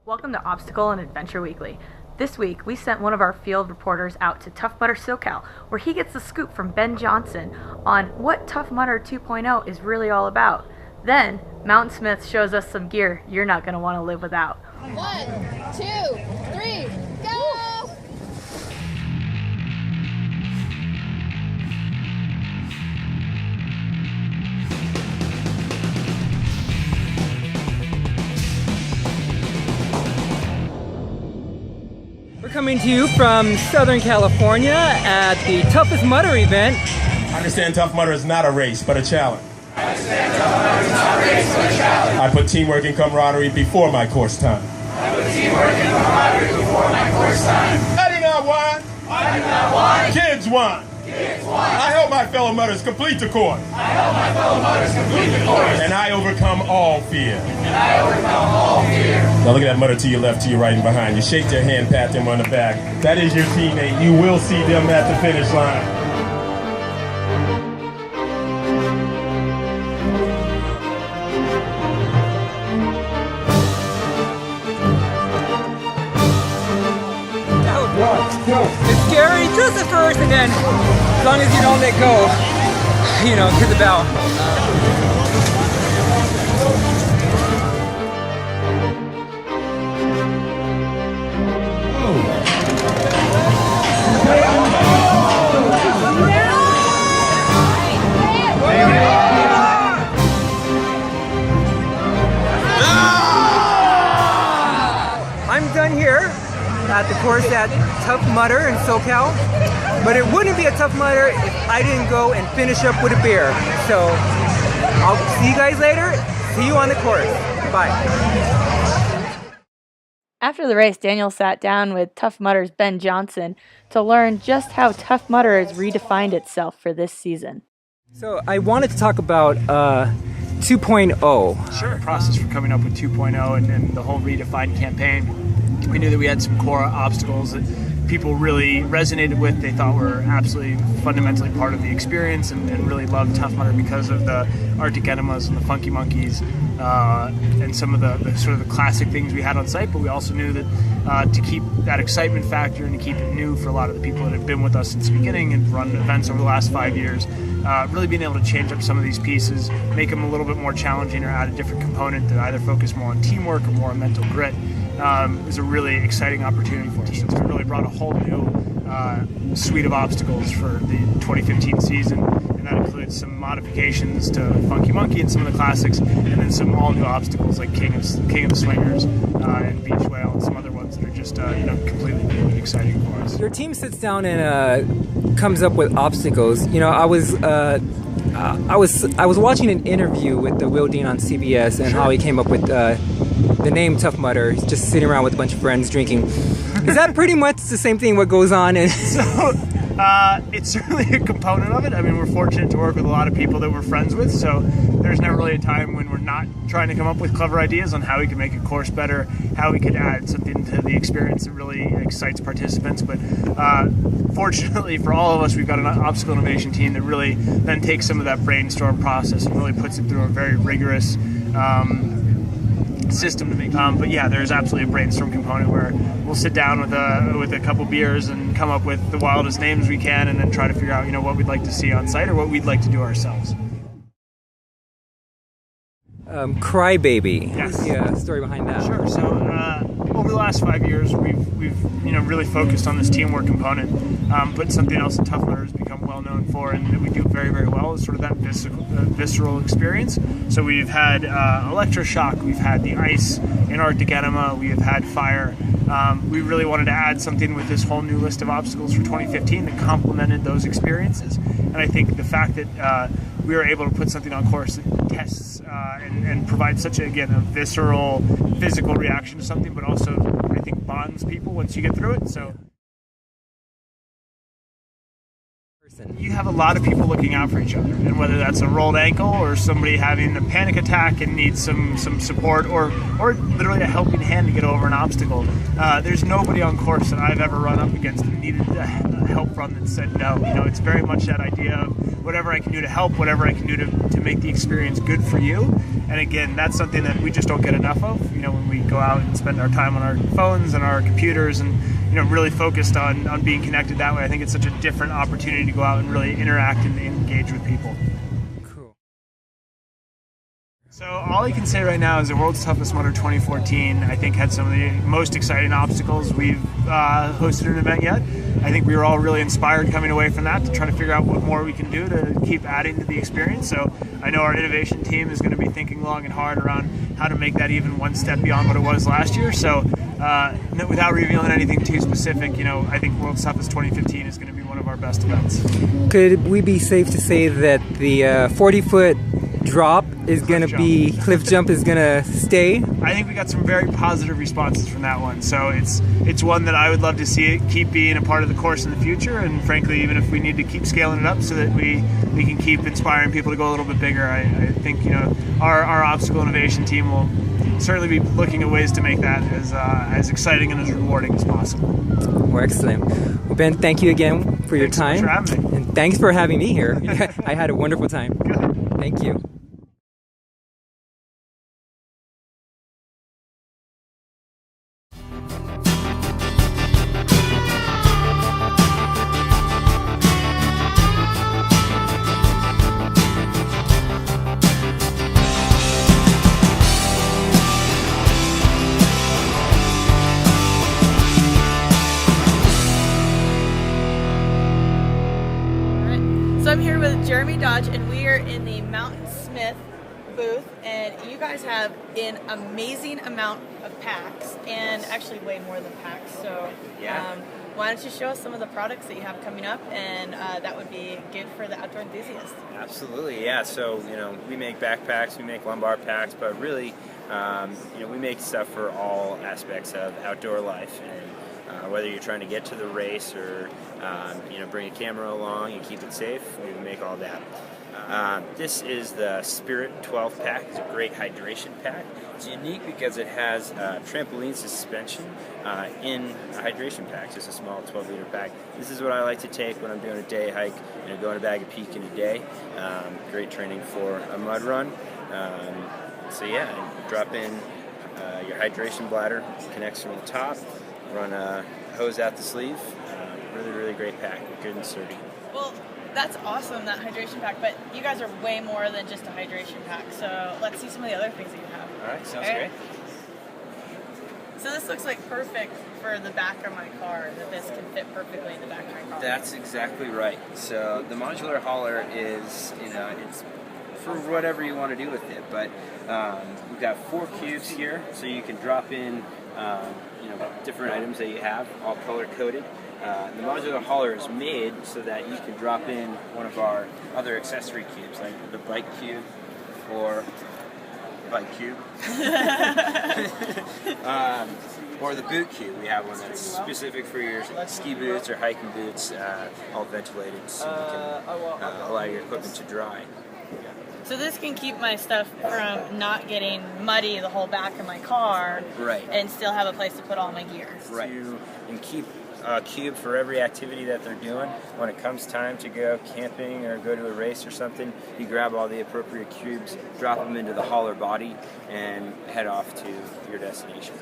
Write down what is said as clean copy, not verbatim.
Welcome to Obstacle and Adventure Weekly. This week, we sent one of our field reporters out to Tough Mudder SoCal, where he gets the scoop from Ben Johnson on what Tough Mudder 2.0 is really all about. Then, Mountainsmith shows us some gear you're not going to want to live without. 1, 2, 3, go! We're coming to you from Southern California at the Toughest Mudder event. I understand Tough Mudder is not a race, but a challenge. I understand Tough Mudder is not a race, but a challenge. I put teamwork and camaraderie before my course time. I put teamwork and camaraderie before my course time. I do not whine. I do not whine. Kids whine. Kids whine. I help my fellow mudders complete the course. I help my fellow mudders complete the course. And I overcome all fear. And I overcome all fear. Now look at that mudder to your left, to your right, and behind you. Shake their hand, pat them on the back. That is your teammate. You will see them at the finish line. It's scary just at first, and then as long as you don't let go, to the bell. I'm done here at the course at Tough Mudder in SoCal, but it wouldn't be a Tough Mudder if I didn't go and finish up with a beer. So I'll see you guys later. See you on the course. Bye. After the race, Daniel sat down with Tough Mudder's Ben Johnson to learn just how Tough Mudder has redefined itself for this season. So I wanted to talk about 2.0. Sure. Process for coming up with 2.0 and the whole redefined campaign. We knew that we had some core obstacles that people really resonated with. They thought were absolutely fundamentally part of the experience and really loved Tough Mudder because of the Arctic enemas and the funky monkeys and some of the sort of the classic things we had on site. But we also knew that to keep that excitement factor and to keep it new for a lot of the people that have been with us since the beginning and run events over the last 5 years, really being able to change up some of these pieces, make them a little bit more challenging or add a different component that either focus more on teamwork or more on mental grit is a really exciting opportunity for us. It's really brought a whole new suite of obstacles for the 2015 season, and that includes some modifications to Funky Monkey and some of the classics, and then some all-new obstacles like King of the Swingers and Beach Whale and some other ones that are just completely new and exciting for us. Your team sits down and comes up with obstacles. I was watching an interview with Will Dean on CBS and how he came up with the name Tough Mudder. He's just sitting around with a bunch of friends drinking. Is that pretty much the same thing what goes on? It's certainly a component of it. I mean, we're fortunate to work with a lot of people that we're friends with, so there's never really a time when we're not trying to come up with clever ideas on how we can make a course better, how we could add something to the experience that really excites participants. But fortunately for all of us, we've got an obstacle innovation team that really then takes some of that brainstorm process and really puts it through a very rigorous system to make. But yeah, there's absolutely a brainstorm component where we'll sit down with a couple beers and come up with the wildest names we can, and then try to figure out what we'd like to see on site or what we'd like to do ourselves. Crybaby. Yes. What's the story behind that? Sure. So over the last 5 years, we've really focused on this teamwork component. But something else that Tough Mudder has become well known for, and that we do very, very well, is sort of that visceral experience. So we've had electroshock, we've had the ice in Arctic enema, we have had fire. We really wanted to add something with this whole new list of obstacles for 2015 that complemented those experiences. And I think the fact that we were able to put something on course that tests and provides such a visceral, physical reaction to something, but also I think bonds people once you get through it. So you have a lot of people looking out for each other, and whether that's a rolled ankle or somebody having a panic attack and needs some support, or literally a helping hand to get over an obstacle, there's nobody on course that I've ever run up against that needed help from that said no. It's very much that idea of whatever I can do to help, whatever I can do to make the experience good for you. And again, that's something that we just don't get enough of. When we go out and spend our time on our phones and our computers and really focused on being connected that way. I think it's such a different opportunity to go out and really interact and engage with people. Cool. So all I can say right now is the World's Toughest Mudder 2014, I think, had some of the most exciting obstacles we've hosted an event yet. I think we were all really inspired coming away from that to try to figure out what more we can do to keep adding to the experience. So I know our innovation team is going to be thinking long and hard around how to make that even one step beyond what it was last year. So without revealing anything too specific, I think World's Toughest 2015 is going to be one of our best events. Could we be safe to say that the 40-foot drop is going to be, cliff jump is going to stay? I think we got some very positive responses from that one. So it's one that I would love to see it keep being a part of the course in the future. And frankly, even if we need to keep scaling it up so that we can keep inspiring people to go a little bit bigger, I think our obstacle innovation team will certainly be looking at ways to make that as exciting and as rewarding as possible. Well, excellent. Well, Ben, thank you again for your time. So much for having me. And thanks for having me here. I had a wonderful time. Good. Thank you. So I'm here with Jeremy Dodge, and we are in the Mountainsmith booth, and you guys have an amazing amount of packs, and actually way more than packs. So why don't you show us some of the products that you have coming up, and that would be good for the outdoor enthusiast. Absolutely, yeah. So we make backpacks, we make lumbar packs, but really, we make stuff for all aspects of outdoor life. And whether you're trying to get to the race or bring a camera along and keep it safe, we make all that. This is the Spirit 12 pack. It's a great hydration pack. It's unique because it has trampoline suspension in a hydration pack. It's just a small 12-liter pack. This is what I like to take when I'm doing a day hike, going a bag of peak in a day. Great training for a mud run. Drop in your hydration bladder, connects from the top, run a hose out the sleeve. Really, really great pack, good and sturdy. Well, that's awesome, that hydration pack, but you guys are way more than just a hydration pack, so let's see some of the other things that you have. All right, sounds great. So this looks like perfect for the back of my car, that this can fit perfectly in the back of my car. That's exactly right. So the modular hauler is, it's for whatever you want to do with it, but we've got 4 cubes here, so you can drop in different items that you have, all color-coded. The modular hauler is made so that you can drop in one of our other accessory cubes, like the bike cube or bike cube, or the boot cube. We have one that's specific for your ski boots or hiking boots, all ventilated, so you can allow your equipment to dry. So this can keep my stuff from not getting muddy the whole back of my car, right, and still have a place to put all my gear. Right, and keep a cube for every activity that they're doing. When it comes time to go camping or go to a race or something, you grab all the appropriate cubes, drop them into the hauler body, and head off to your destination.